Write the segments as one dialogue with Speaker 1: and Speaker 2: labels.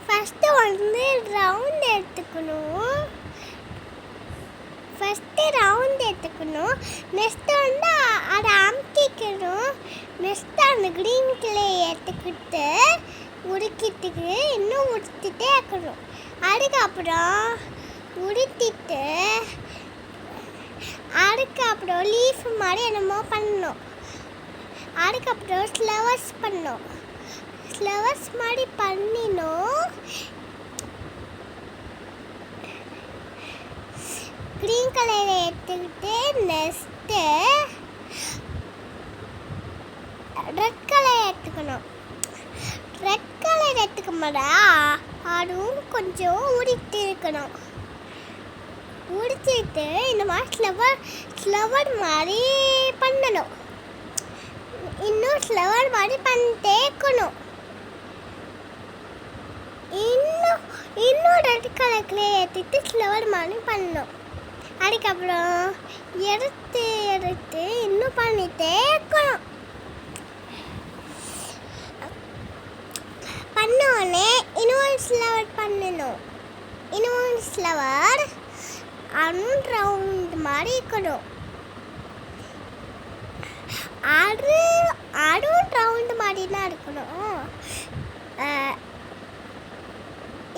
Speaker 1: First வந்து round எடுத்துக்கணும். Next வந்து அதை அமுக்கிக்கணும். நெக்ஸ்ட்டு அந்த க்ரீன் கிளே எடுத்துக்கிட்டு உருக்கிட்டுக்கு இன்னும் உடுத்திட்டே இருக்கணும். அதுக்கப்புறம் அதுக்கப்புறம் லீஃப் மாதிரி என்னமோ பண்ணணும். அதுக்கப்புறம் ஃப்ளவர்ஸ் மாதிரி பண்ணினோம். க்ரீன் கலரை எடுத்துக்கிட்டு நெக்ஸ்ட்டு ரெட் கலர் எடுத்துக்கணும். ரெட் கலர் எடுத்துக்க அதுவும் கொஞ்சம் உரித்து இருக்கணும். உரிச்சிட்டு இந்த மாதிரி ஃப்ளவர் மாதிரி பண்ணணும். இன்னும் ஃப்ளவர் மாதிரி பண்ணிட்டே இருக்கணும். இன்னும் ரெட் கலர் கிளே எடுத்துட்டு ஃப்ளவர் மாதிரி பண்ணணும். அதுக்கப்புறம் எடுத்து இன்னும் பண்ணிட்டே இருக்கணும். பண்ணோடனே இன்னொரு ஃப்ளவர் பண்ணணும். இன்னொரு ஃப்ளவர் ரவுண்ட் மாதிரி இருக்கணும். அதுவும் ரவுண்ட் மாதிரி தான் இருக்கணும்.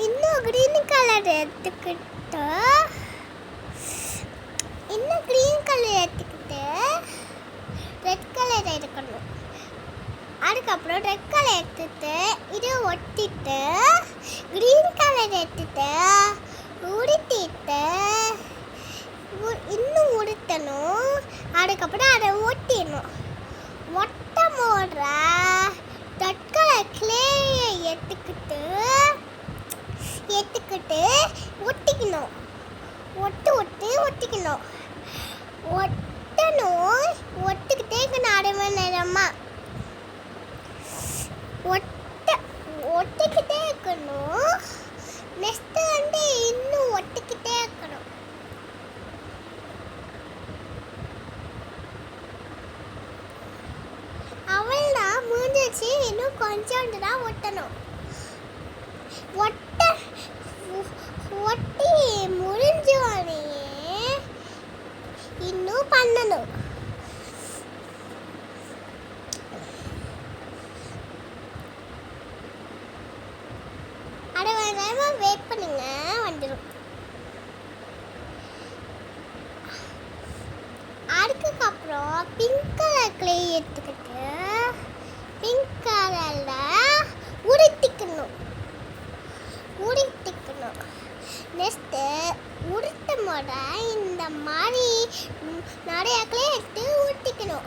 Speaker 1: இன்னும் க்ரீன் கலர் எடுத்துக்கிட்டு ரெட் கலர் எடுக்கணும். அதுக்கப்புறம் ரெட் கலர் எடுத்துட்டு இதை ஒட்டிட்டு க்ரீன் கலர் எடுத்துட்டு உடுத்திட்டு இன்னும் உடுத்தணும். அதுக்கப்புறம் அதை ஒட்டிடணும். ஒட்டும் போடுற ரெட் கலர் கிளேயை எடுத்துக்கிட்டு ஒட்டிக்கணும். ஒட்டிக்கணும். ஒட்டிக்கிட்டே இருக்கணும். அரை மணி நேரமாக ஒட்டிக்கிட்டே இருக்கணும். நெக்ஸ்ட்டு வந்து இன்னும் ஒட்டிக்கிட்டே இருக்கணும். அவள்தான் முடிஞ்சிச்சு. இன்னும் கொஞ்சோண்டு தான் ஒட்டணும். ஒட்டி முடிஞ்சோடனே இன்னும் பண்ணணும். அரை மணி நேரமாக வெயிட் பண்ணுங்க, வந்துடும். அதுக்கப்புறம் பிங்க் கலர் கிளே எடுத்துக்கிட்டு பிங்க் கலரில் உடுத்திக்கணும். நெக்ஸ்ட்டு உடுத்தும் போட இந்த மாதிரி நிறைய கிளே எடுத்து ஊற்றிக்கணும்.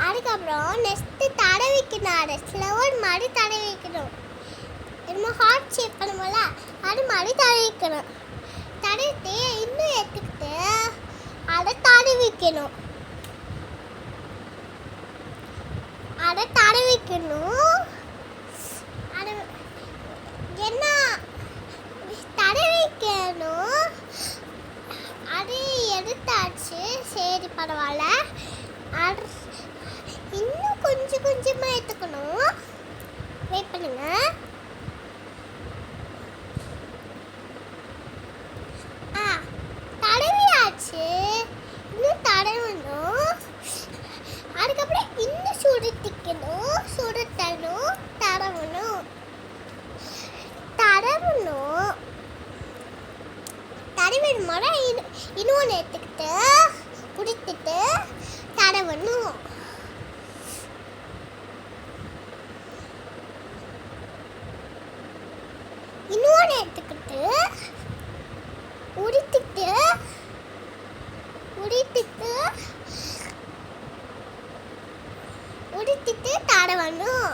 Speaker 1: அதுக்கப்புறம் நெக்ஸ்ட்டு தடவிக்கணும். அதை ஃப்ளவர் மாதிரி தடவிக்கணும். என்னமோ ஹார்ட் ஷேப் பண்ணும்போல அது மாதிரி தடவிக்கணும். தடவிட்டு இன்னும் எடுத்துக்கிட்டு அதை தடவிக்கணும். என்ன தடவிக்கணும். அது எடுத்தாச்சு. சரி, பரவாயில்ல. இன்னும் கொஞ்சமாக எடுத்துக்கணும். வெயிட் பண்ணுங்க. தடவியாச்சு. இன்னும் தடவணும். அதுக்கப்புறம் இன்னும் சுடுத்திக்கணும். தடவணும். தடவிடும் போது இன்னொன்று எடுத்துக்கிட்டு குடித்துட்டு தடவணும். இன்னொன்று எடுத்துக்கிட்டு உடுத்திட்டு தடவணும்.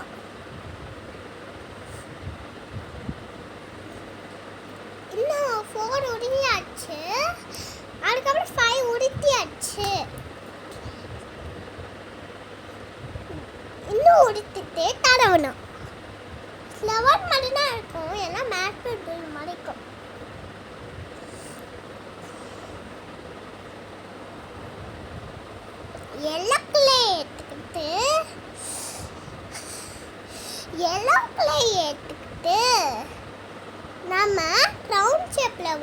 Speaker 1: இன்னும் 4 உடுத்தியாச்சு. அதுக்கப்புறம் 5 உடுத்தியாச்சு. இன்னும் உடுத்திட்டு தடவணும். ஃப்ளவர் மாதிரி தான் இருக்கும். எல்லாம் மேட் மாதிரி இருக்கும். எல்லோ கிளே எடுத்துக்கிட்டு நம்ம ரவுண்ட் ஷேப்பில்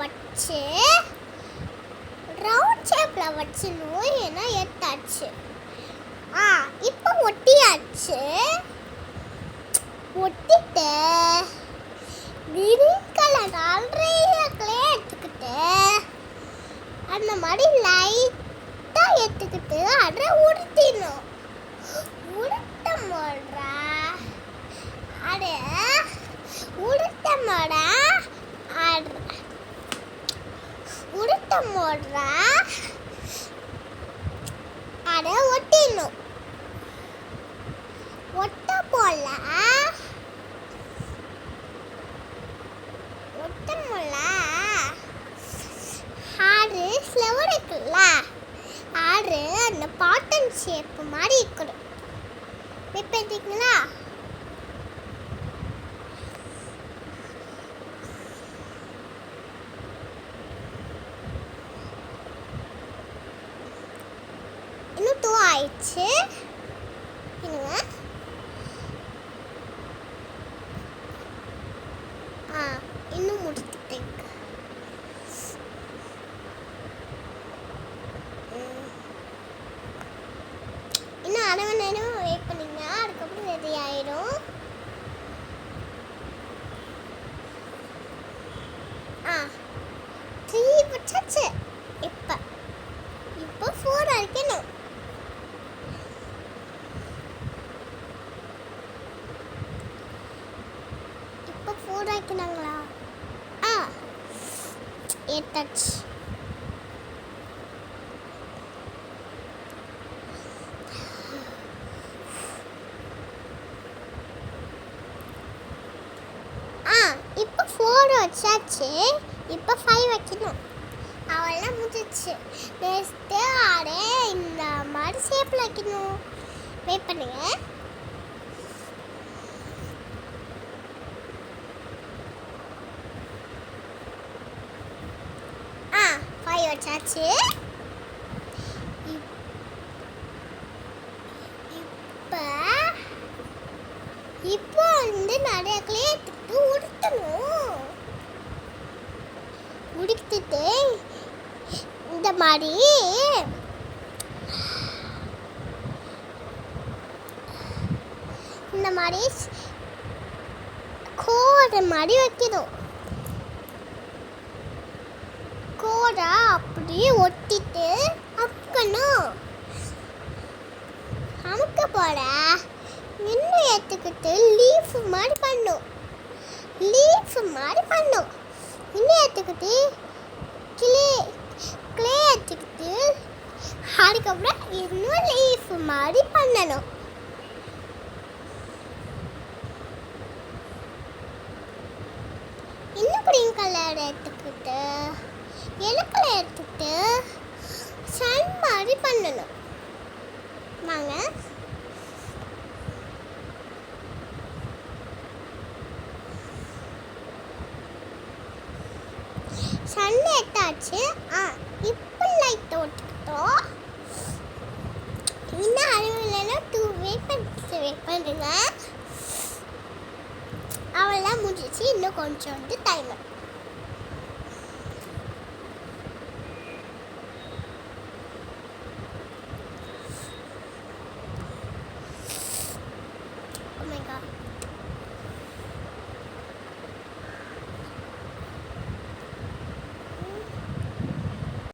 Speaker 1: வச்சிடணும். ஏன்னா எடுத்தாச்சு. இப்போ ஒட்டியாச்சு. ஒட்டிட்டு கிரீன் கலர் நிறைய கிளே எடுத்துக்கிட்டு அந்த மாதிரி லைட்டாக எடுத்துக்கிட்டு அதை உடுத்திடணும். உடுத்தம் போடுறா அதை உடுத்தம் போடுறா அதை ஒட்டிடணும். ஒட்ட போல ஆறு ஃப்ளவர் இருக்குல்ல, ஆறு அந்த பாட்டன் ஷேப் மாதிரி இருக்கணும். பார்த்தீங்களா? இன்னும் 2 ஆயிடுச்சு. இன்னும் முடிச்சுட்டேன். இன்னும் 1/2 மணி நேரம் வெயிட் பண்ணிங்க. அதுக்கப்புறம் ரெடி ஆயிடும். 3 வச்சாச்சு. இப்போ 4 அரைக்கணும். இப்போ 4 அரைக்கணுங்களா? எடுத்தாச்சு. இப்போ 4 வச்சாச்சு. இப்போ 5 வைக்கணும். அவெல்லாம் முடிஞ்சிச்சு. நெக்ஸ்ட்டு ஆடே இந்த மாதிரி ஷேப்பில் வைக்கணும். வெயிட் பண்ணுங்க. வச்சாச்சு. இப்போ வந்து நிறைய கிளே எடுத்துட்டு உடுத்தணும். உடுத்திட்டு இந்த மாதிரி கோடை மாதிரி வைக்கணும். கோடை அப்படியே ஒட்டிட்டு அமுக்கணும். அமுக்க போட இன்னும் எடுத்துக்கிட்டு லீஃப் மாதிரி பண்ணும். இன்னும் எடுத்துக்கிட்டு கிளே எடுத்துக்கிட்டு அதுக்கப்புறம் இன்னும் லீஃப் மாதிரி பண்ணணும். இன்னும் கிரீன் கலர் எடுத்துக்கிட்டு எல்லோ கலர் எடுத்துக்கிட்டு சன் மாதிரி பண்ணணும். வாங்க. சன் எடுத்தாச்சு. இப்போ லைட் ஓட்டுக்கிட்டோம். இன்னும் 2 வெயிட் பண்ணுங்க. அவெல்லாம் முடிஞ்சிச்சு. இன்னும் கொஞ்சம் டைம்.